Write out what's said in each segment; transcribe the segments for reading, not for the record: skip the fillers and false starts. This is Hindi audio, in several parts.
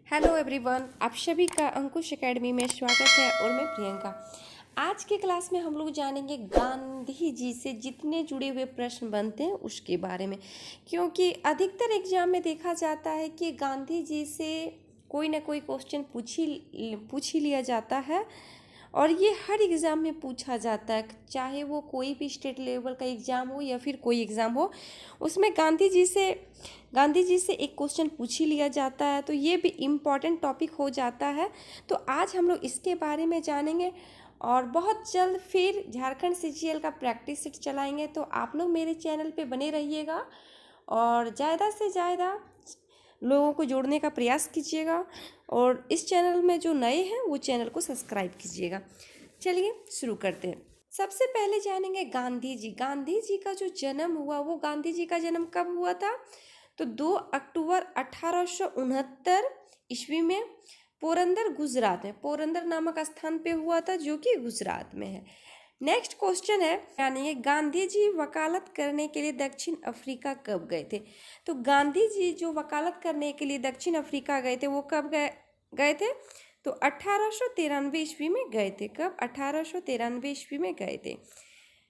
हेलो एवरीवन, आप सभी का अंकुश एकेडमी में स्वागत है और मैं प्रियंका। आज के क्लास में हम लोग जानेंगे गांधी जी से जितने जुड़े हुए प्रश्न बनते हैं उसके बारे में, क्योंकि अधिकतर एग्जाम में देखा जाता है कि गांधी जी से कोई ना कोई क्वेश्चन पूछ ही लिया जाता है और ये हर एग्ज़ाम में पूछा जाता है, चाहे वो कोई भी स्टेट लेवल का एग्ज़ाम हो या फिर कोई एग्ज़ाम हो, उसमें गांधी जी से एक क्वेश्चन पूछ ही लिया जाता है। तो ये भी इम्पॉर्टेंट टॉपिक हो जाता है। तो आज हम लोग इसके बारे में जानेंगे और बहुत जल्द फिर झारखंड सीजीएल का प्रैक्टिस सेट चलाएंगे। तो आप लोग मेरे चैनल पे बने रहिएगा और ज़्यादा से ज़्यादा लोगों को जोड़ने का प्रयास कीजिएगा और इस चैनल में जो नए हैं वो चैनल को सब्सक्राइब कीजिएगा। चलिए शुरू करते हैं। सबसे पहले जानेंगे गांधी जी। गांधी जी का जो जन्म हुआ, वो गांधी जी का जन्म कब हुआ था? तो 2 अक्टूबर 1869 ईस्वी में पोरंदर, गुजरात में, पोरंदर नामक स्थान पे हुआ था, जो कि गुजरात में है। नेक्स्ट क्वेश्चन है, यानी गांधी जी वकालत करने के लिए दक्षिण अफ्रीका कब गए थे? तो गांधी जी जो वकालत करने के लिए दक्षिण अफ्रीका गए थे वो कब गए थे? तो 1893 ईस्वी में गए थे। कब? 1893 ईस्वी में गए थे।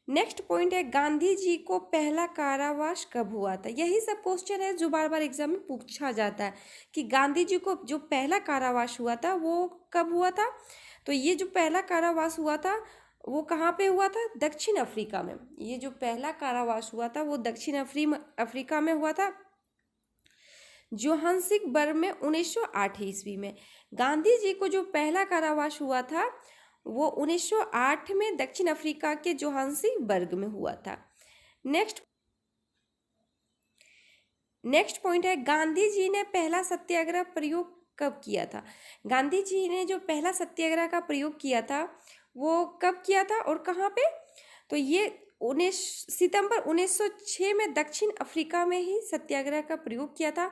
नेक्स्ट पॉइंट है, गांधी जी को पहला कारावास कब हुआ था? यही सब क्वेश्चन है जो बार बार एग्जाम में पूछा जाता है कि गांधी जी को जो पहला कारावास हुआ था वो कब हुआ था? तो ये जो पहला कारावास हुआ था वो कहाँ पे हुआ था? दक्षिण अफ्रीका में। ये जो पहला कारावास हुआ था वो दक्षिण अफ्रीका में हुआ था, जोहान्सिसबर्ग में 1908 ईस्वी में। गांधी जी को जो पहला कारावास हुआ था वो 1908 में दक्षिण अफ्रीका के जोहान्सिसबर्ग में हुआ था। नेक्स्ट पॉइंट है, गांधी जी ने पहला सत्याग्रह प्रयोग कब किया था? गांधी जी ने जो पहला सत्याग्रह का प्रयोग किया था वो कब किया था और कहाँ पे? तो ये 19 सितंबर 1906 में दक्षिण अफ्रीका में ही सत्याग्रह का प्रयोग किया था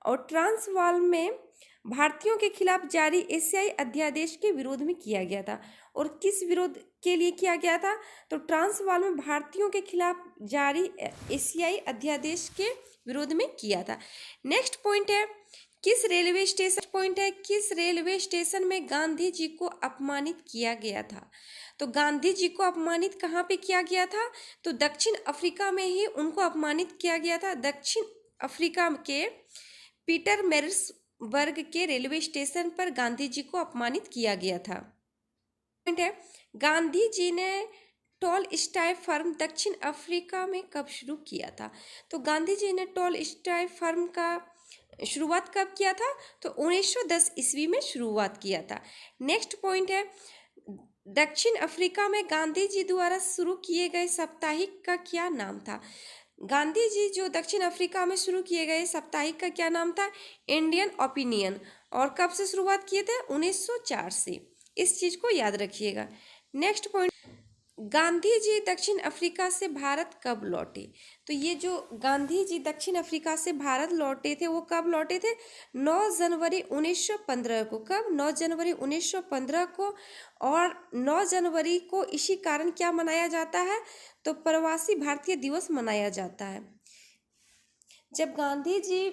और ट्रांसवाल में भारतीयों के खिलाफ जारी एशियाई अध्यादेश के विरोध में किया गया था। और किस विरोध के लिए किया गया था? तो ट्रांसवाल में भारतीयों के खिलाफ जारी एशियाई अध्यादेश के विरोध में किया था। नेक्स्ट पॉइंट है, किस रेलवे स्टेशन में गांधी जी को अपमानित किया गया था? तो गांधी जी को अपमानित कहाँ पे किया गया था? तो दक्षिण अफ्रीका में ही उनको अपमानित किया गया था। दक्षिण अफ्रीका के पीटरमैरिट्सबर्ग के रेलवे स्टेशन पर गांधी जी को अपमानित किया गया था। पॉइंट है, गांधी जी ने टॉल स्टाई फर्म दक्षिण अफ्रीका में कब शुरू किया था? तो गांधी जी ने टॉल स्टाई फर्म का शुरुआत कब किया था? तो 1910 ईस्वी में शुरुआत किया था। नेक्स्ट पॉइंट है, दक्षिण अफ्रीका में गांधी जी द्वारा शुरू किए गए साप्ताहिक का क्या नाम था? गांधी जी जो दक्षिण अफ्रीका में शुरू किए गए साप्ताहिक का क्या नाम था? Indian opinion. और कब से शुरुआत किए थे? 1904 से। इस चीज को याद रखिएगा। नेक्स्ट पॉइंट, गांधी जी दक्षिण अफ्रीका से भारत कब लौटे? तो ये जो गांधी जी दक्षिण अफ्रीका से भारत लौटे थे वो कब लौटे थे? 9 जनवरी 1915 को। कब? 9 जनवरी 1915 को। और 9 जनवरी को इसी कारण क्या मनाया जाता है? तो प्रवासी भारतीय दिवस मनाया जाता है। जब गांधी जी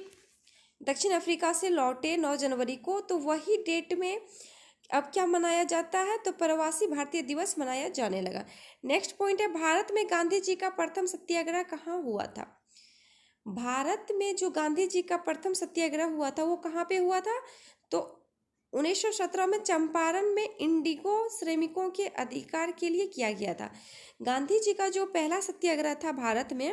दक्षिण अफ्रीका से लौटे 9 जनवरी को, तो वही डेट में अब क्या मनाया जाता है? तो प्रवासी भारतीय दिवस मनाया जाने लगा। नेक्स्ट पॉइंट है, भारत में गांधी जी का प्रथम सत्याग्रह कहाँ हुआ था? भारत में जो गांधी जी का प्रथम सत्याग्रह हुआ था वो कहाँ पे हुआ था? तो 1917 में चंपारण में इंडिगो श्रमिकों के अधिकार के लिए किया गया था। गांधी जी का जो पहला सत्याग्रह था भारत में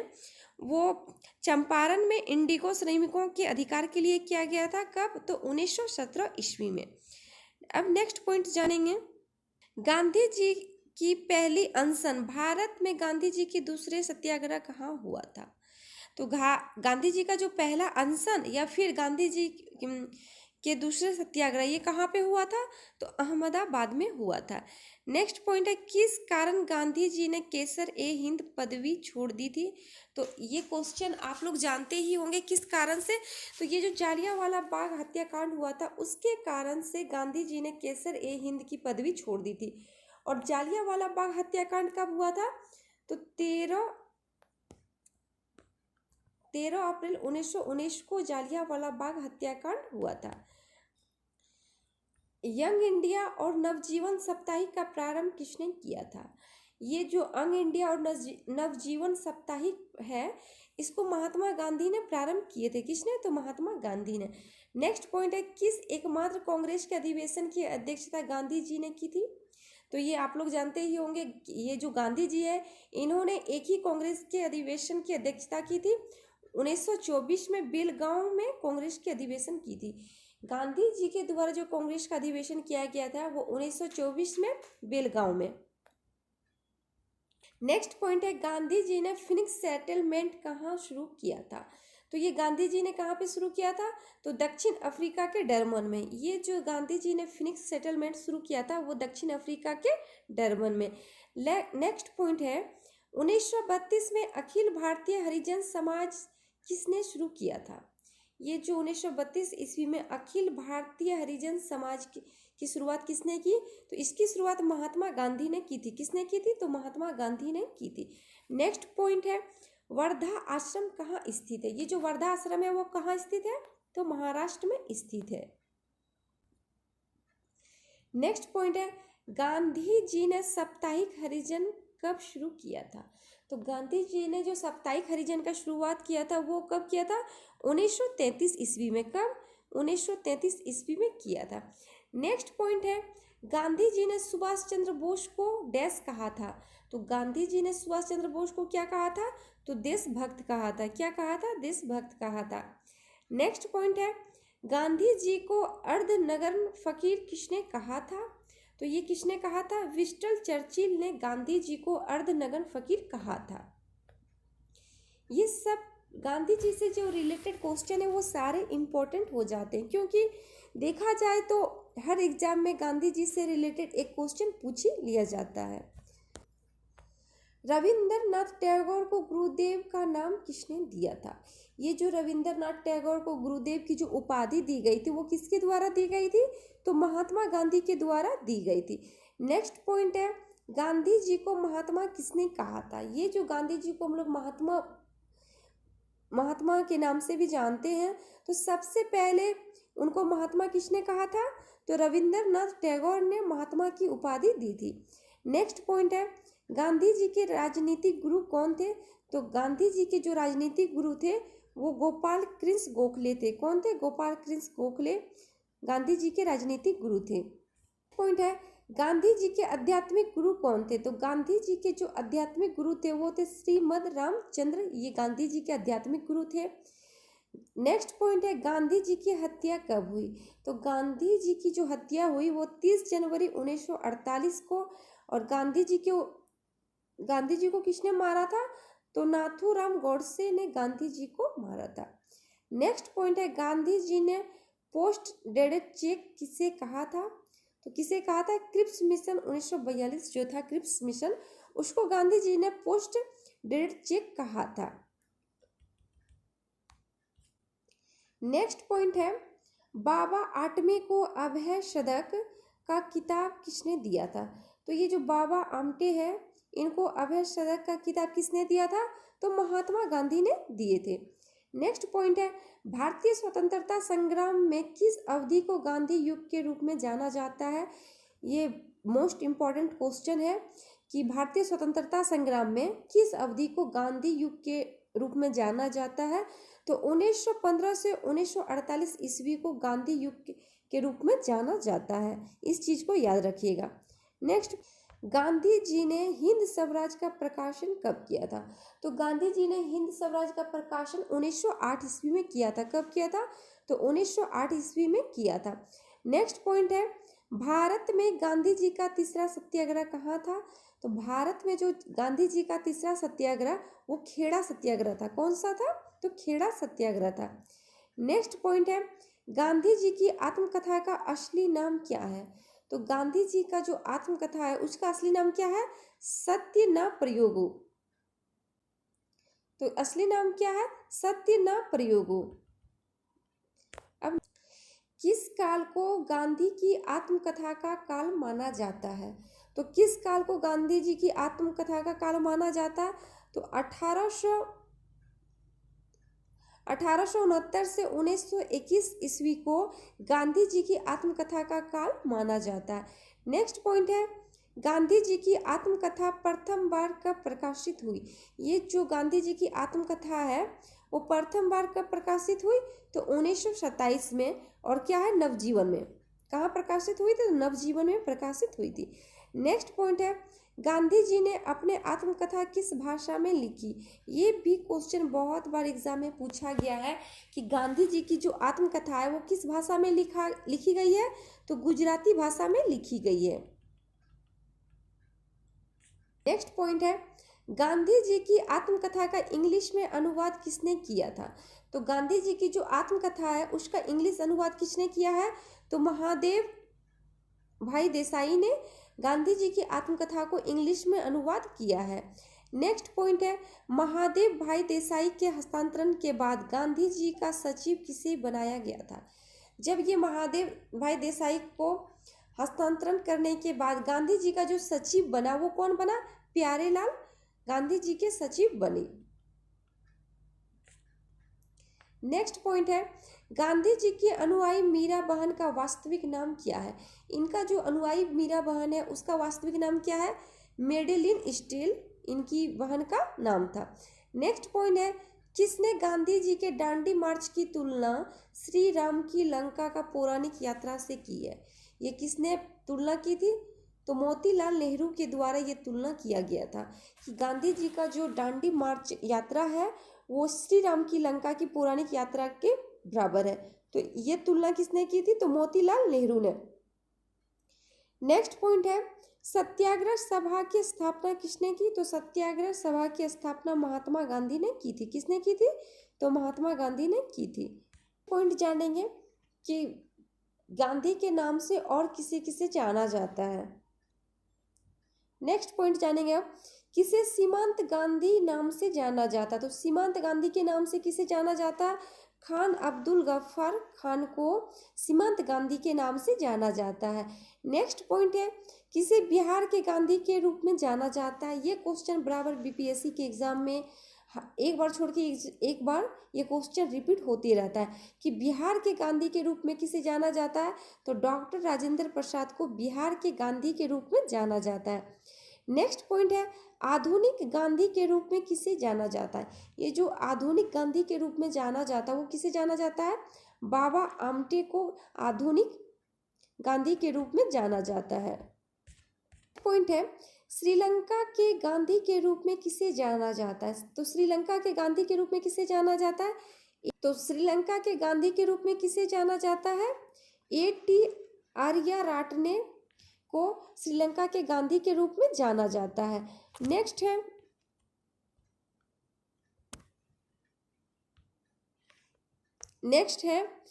वो चंपारण में इंडिगो श्रमिकों के अधिकार के लिए किया गया था। कब? तो 1917 ईस्वी में। अब नेक्स्ट पॉइंट जानेंगे, गांधी जी की पहली अनशन। भारत में गांधी जी की दूसरे सत्याग्रह कहाँ हुआ था? तो गांधी जी का जो पहला अनशन या फिर गांधी जी के दूसरे सत्याग्रह ये कहाँ पे हुआ था? तो अहमदाबाद में हुआ था। नेक्स्ट पॉइंट है, किस कारण गांधी जी ने केसर ए हिंद पदवी छोड़ दी थी? तो ये क्वेश्चन आप लोग जानते ही होंगे किस कारण से। तो ये जो जालियांवाला बाग हत्याकांड हुआ था उसके कारण से गांधी जी ने केसर ए हिंद की पदवी छोड़ दी थी। और जालियांवाला बाग हत्याकांड कब हुआ था? तो 13 अप्रैल 1919 को जालियांवाला बाग हत्याकांड हुआ था। यंग इंडिया और नवजीवन साप्ताहिक का प्रारंभ किसने किया था? ये जो यंग इंडिया और नवजीवन साप्ताहिक है, इसको महात्मा गांधी ने प्रारंभ किए थे। किसने? तो महात्मा गांधी ने। नेक्स्ट पॉइंट है, किस एकमात्र कांग्रेस के अधिवेशन की अध्यक्षता गांधी जी ने की थी? तो ये आप लोग जानते ही होंगे, ये जो गांधी जी है, इन्होंने एक ही कांग्रेस के अधिवेशन की अध्यक्षता की थी। 1924 में बेलगांव में कांग्रेस के अधिवेशन की थी। गांधी जी के द्वारा जो कांग्रेस का अधिवेशन किया गया था वो 1924 में बेलगांव में। नेक्स्ट पॉइंट है, गांधी जी ने फिनिक्स सेटलमेंट कहाँ शुरू किया था? तो ये गांधी जी ने कहाँ पे शुरू किया था? तो दक्षिण अफ्रीका के डरबन में। ये जो गांधी जी ने फिनिक्स सेटलमेंट शुरू किया था वो दक्षिण अफ्रीका के डरबन में। नेक्स्ट पॉइंट है, 1932 में अखिल भारतीय हरिजन समाज किसने शुरू किया था? ये जो 1932 ईस्वी में अखिल भारतीय हरिजन समाज की शुरुआत किसने की? तो इसकी शुरुआत महात्मा गांधी ने की थी। किसने की थी? तो महात्मा गांधी ने की थी। नेक्स्ट पॉइंट है, वर्धा आश्रम कहाँ स्थित है? ये जो वर्धा आश्रम है वो कहाँ स्थित है? तो महाराष्ट्र में स्थित है। नेक्स्ट पॉइंट है, गांधी जी ने साप्ताहिक हरिजन कब शुरू किया था? तो गांधी जी ने जो साप्ताहिक हरिजन का शुरुआत किया था वो कब किया था? 1933 ईस्वी में। कब? 1933 ईस्वी में किया था। नेक्स्ट पॉइंट है, गांधी जी ने सुभाष चंद्र बोस को डैश कहा था? तो गांधी जी ने सुभाष चंद्र बोस को क्या कहा था? तो देशभक्त कहा था। क्या कहा था? देशभक्त कहा था। नेक्स्ट पॉइंट है, गांधी जी को अर्धनग्न फकीर किसने कहा था? तो ये किसने कहा था? विंस्टन चर्चिल ने गांधी जी को अर्धनग्न फकीर कहा था। ये सब गांधी जी से जो रिलेटेड क्वेश्चन है वो सारे इंपॉर्टेंट हो जाते हैं, क्योंकि देखा जाए तो हर एग्जाम में गांधी जी से रिलेटेड एक क्वेश्चन पूछ ही लिया जाता है। रविंद्रनाथ टैगोर को गुरुदेव का नाम किसने दिया था? ये जो रविंद्रनाथ टैगोर को गुरुदेव की जो उपाधि दी गई थी वो किसके द्वारा दी गई थी? तो महात्मा गांधी के द्वारा दी गई थी। नेक्स्ट पॉइंट है, गांधी जी को महात्मा किसने कहा था? ये जो गांधी जी को हम लोग महात्मा के नाम से भी जानते हैं, तो सबसे पहले उनको महात्मा किसने कहा था? तो रविंद्रनाथ टैगोर ने महात्मा की उपाधि दी थी। नेक्स्ट पॉइंट है, गांधी जी के राजनीतिक गुरु कौन थे? तो गांधी जी के जो राजनीतिक गुरु थे वो गोपाल कृष्ण गोखले थे। कौन थे? गोपाल कृष्ण गोखले गांधी जी के राजनीतिक गुरु थे। पॉइंट है, गांधी जी के आध्यात्मिक गुरु कौन थे? तो गांधी जी के जो आध्यात्मिक गुरु थे वो थे श्रीमद रामचंद्र। ये गांधी जी के आध्यात्मिक गुरु थे। नेक्स्ट पॉइंट है, गांधी जी की हत्या कब हुई? तो गांधी जी की जो हत्या हुई वो 30 जनवरी 1948 को। और गांधी जी को किसने मारा था? तो नाथूराम गोडसे ने गांधी जी को मारा था। नेक्स्ट पॉइंट है, गांधी जी ने पोस्ट डेटेड चेक किसे कहा था? तो किसे कहा था? क्रिप्स मिशन 1942 जो था क्रिप्स मिशन, उसको गांधी जी ने पोस्ट डेटेड चेक कहा था। नेक्स्ट पॉइंट है, बाबा आमटे को अभय सदक का किताब किसने दिया था? तो ये जो बाबा आमटे हैं इनको अभय सदक का किताब किसने दिया था? तो महात्मा गांधी ने दिए थे। नेक्स्ट पॉइंट है, भारतीय स्वतंत्रता संग्राम में किस अवधि को गांधी युग के रूप में जाना जाता है? ये मोस्ट इम्पॉर्टेंट क्वेश्चन है कि भारतीय स्वतंत्रता संग्राम में किस अवधि को गांधी युग के रूप में जाना जाता है? तो 1915 से 1948 ईस्वी को गांधी युग के रूप में जाना जाता है। इस चीज को याद रखिएगा। नेक्स्ट, गांधी जी ने हिंद स्वराज का प्रकाशन कब किया था? तो गांधी जी ने हिंद स्वराज का प्रकाशन 1908 ईस्वी में किया था। कब किया था? तो 1908 ईस्वी में किया था। नेक्स्ट पॉइंट है, भारत में गांधी जी का तीसरा सत्याग्रह कहाँ था? तो भारत में जो गांधी जी का तीसरा सत्याग्रह वो खेड़ा सत्याग्रह था। कौन सा था? तो खेड़ा सत्याग्रह था। नेक्स्ट पॉइंट है, गांधी जी की आत्मकथा का असली नाम क्या है? तो गांधी जी का जो आत्मकथा है उसका असली नाम क्या है? सत्य न प्रयोगो। तो असली नाम क्या है? सत्य न प्रयोगो। अब किस काल को गांधी की आत्मकथा का काल माना जाता है? तो किस काल को गांधी जी की आत्मकथा का काल माना जाता है? तो 1869 से 1921 ईस्वी को गांधी जी की आत्मकथा का काल माना जाता है। नेक्स्ट पॉइंट है, गांधी जी की आत्मकथा प्रथम बार कब प्रकाशित हुई? ये जो गांधी जी की आत्मकथा है वो प्रथम बार कब प्रकाशित हुई? तो 1927 में। और क्या है? नवजीवन में। कहाँ प्रकाशित हुई थी? तो नवजीवन में प्रकाशित हुई थी। नेक्स्ट पॉइंट है, गांधी जी ने अपने आत्मकथा किस भाषा में लिखी? ये भी क्वेश्चन बहुत बार एग्जाम में पूछा गया है कि गांधी जी की जो आत्मकथा है वो किस भाषा में लिखी गई है? तो गुजराती भाषा में लिखी गई है। नेक्स्ट पॉइंट है, गांधी जी की आत्मकथा का इंग्लिश में अनुवाद किसने किया था? तो गांधी जी की जो आत्मकथा है उसका इंग्लिश अनुवाद किसने किया है? तो महादेव भाई देसाई ने गांधी जी की आत्मकथा को इंग्लिश में अनुवाद किया है। नेक्स्ट पॉइंट है, महादेव भाई देसाई के हस्तांतरण के बाद गांधी जी का सचिव किसे बनाया गया था? जब ये महादेव भाई देसाई को हस्तांतरण करने के बाद गांधी जी का जो सचिव बना वो कौन बना? प्यारेलाल गांधी जी के सचिव बने। नेक्स्ट पॉइंट है, गांधी जी की अनुयायी मीरा बहन का वास्तविक नाम क्या है? इनका जो अनुयायी मीरा बहन है उसका वास्तविक नाम क्या है? मेडेलिन स्टील इनकी बहन का नाम था। नेक्स्ट पॉइंट है, किसने गांधी जी के दांडी मार्च की तुलना श्री राम की लंका का पौराणिक यात्रा से की है? ये किसने तुलना की थी? तो मोतीलाल नेहरू के द्वारा ये तुलना किया गया था कि गांधी जी का जो दांडी मार्च यात्रा है वो श्री राम की लंका की पौराणिक यात्रा के बराबर है। तो ये तुलना किसने की थी? तो मोतीलाल नेहरू ने। नेक्स्ट पॉइंट है, सत्याग्रह सभा की स्थापना किसने की? तो सत्याग्रह सभा की स्थापना महात्मा गांधी ने की थी। किसने की थी? तो महात्मा गांधी ने की थी। पॉइंट जानेंगे कि गांधी के नाम से और किसे किसे जाना जाता है। नेक्स्ट पॉइंट जानेंगे अब, किसे सीमांत गांधी नाम से जाना जाता? तो सीमांत गांधी के नाम से किसे जाना जाता? खान अब्दुल गफ्फार खान को सीमांत गांधी के नाम से जाना जाता है। नेक्स्ट पॉइंट है, किसे बिहार के गांधी के रूप में जाना जाता है? ये क्वेश्चन बराबर बीपीएससी के एग्जाम में एक बार छोड़ के एक बार ये क्वेश्चन रिपीट होते रहता है कि बिहार के गांधी के रूप में किसे जाना जाता है? तो डॉक्टर राजेंद्र प्रसाद को बिहार के गांधी के रूप में जाना जाता है। नेक्स्ट पॉइंट है, आधुनिक गांधी के रूप में किसे जाना जाता है? ये जो आधुनिक गांधी के रूप में जाना जाता है वो किसे जाना जाता है? बाबा आमटे को आधुनिक गांधी के रूप में जाना जाता है। पॉइंट है, श्रीलंका के गांधी के रूप में किसे जाना जाता है? तो श्रीलंका के गांधी के रूप में किसे जाना जाता है? तो श्रीलंका के गांधी के रूप में किसे जाना जाता है? A.T. आर्या राटने को श्रीलंका के गांधी के रूप में जाना जाता है। नेक्स्ट है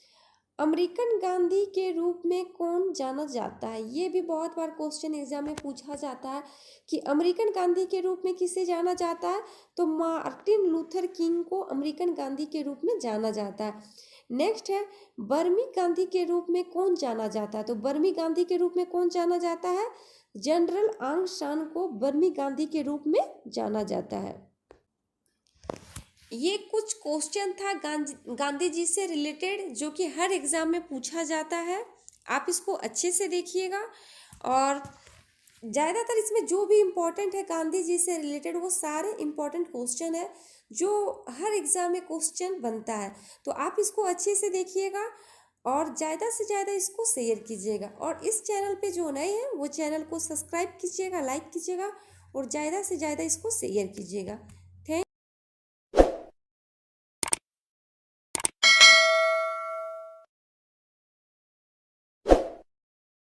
अमेरिकन गांधी के रूप में कौन जाना जाता है? ये भी बहुत बार क्वेश्चन एग्जाम में पूछा जाता है कि अमेरिकन गांधी के रूप में किसे जाना जाता है? तो मार्टिन लूथर किंग को अमेरिकन गांधी के रूप में जाना जाता है। नेक्स्ट है, बर्मी गांधी के रूप में कौन जाना जाता है? तो बर्मी गांधी के रूप में कौन जाना जाता है? जनरल आंग सान को बर्मी गांधी के रूप में जाना जाता है। ये कुछ क्वेश्चन था गांधी जी से रिलेटेड जो कि हर एग्जाम में पूछा जाता है। आप इसको अच्छे से देखिएगा और ज़्यादातर इसमें जो भी इम्पोर्टेंट है गांधी जी से रिलेटेड वो सारे इम्पोर्टेंट क्वेश्चन है जो हर एग्जाम में क्वेश्चन बनता है। तो आप इसको अच्छे से देखिएगा और ज़्यादा से ज़्यादा इसको शेयर कीजिएगा और इस चैनल पे जो नए हैं वो चैनल को सब्सक्राइब कीजिएगा, लाइक कीजिएगा और ज़्यादा से ज़्यादा इसको शेयर कीजिएगा।